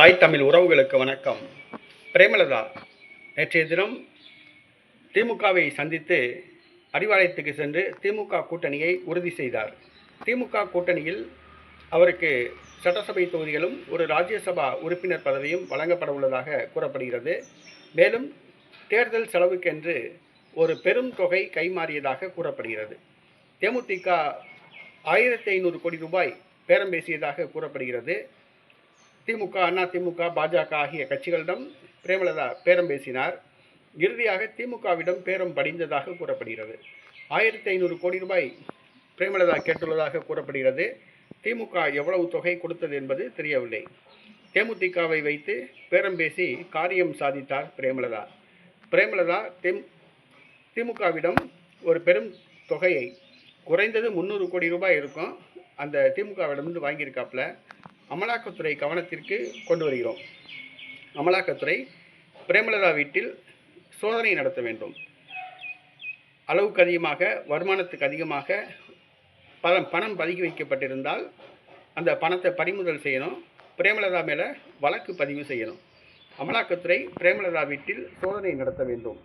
தாய் தமிழ் உறவுகளுக்கு வணக்கம். பிரேமலதா நேற்றைய தினம் திமுகவை சந்தித்து அறிவாலயத்துக்கு சென்று திமுக கூட்டணியை உறுதி செய்தார். திமுக கூட்டணியில் அவருக்கு சட்டசபை தொகுதிகளும் ஒரு ராஜ்யசபா உறுப்பினர் பதவியும் வழங்கப்பட உள்ளதாக கூறப்படுகிறது. மேலும் தேர்தல் செலவுக்கென்று ஒரு பெரும் தொகை கைமாறியதாக கூறப்படுகிறது. தேமுதிக 1500 கோடி ரூபாய் பேரம் பேசியதாக கூறப்படுகிறது. திமுக, அதிமுக, பாஜக ஆகிய கட்சிகளிடம் பிரேமலதா பேரம் பேசினார். இறுதியாக திமுகவிடம் பேரம் படிந்ததாக கூறப்படுகிறது. 1500 கோடி ரூபாய் பிரேமலதா கேட்டுள்ளதாக கூறப்படுகிறது. திமுக எவ்வளவு தொகை கொடுத்தது என்பது தெரியவில்லை. தேமுதிகவை வைத்து பேரம் பேசி காரியம் சாதித்தார் பிரேமலதா. பிரேமலதா திமுகவிடம் ஒரு பெரும் தொகையை, குறைந்தது 300 கோடி ரூபாய் இருக்கும், அந்த திமுகவிடமிருந்து வாங்கியிருக்காப்புல. அமலாக்கத்துறை கவனத்திற்கு கொண்டு வருகிறோம். அமலாக்கத்துறை பிரேமலதா வீட்டில் சோதனை நடத்த வேண்டும். அளவுக்கு அதிகமாக, வருமானத்துக்கு அதிகமாக பணம் பதுக்கி வைக்கப்பட்டிருந்தால் அந்த பணத்தை பறிமுதல் செய்யணும். பிரேமலதா மேலே வழக்கு பதிவு செய்யணும். அமலாக்கத்துறை பிரேமலதா வீட்டில் சோதனை நடத்த வேண்டும்.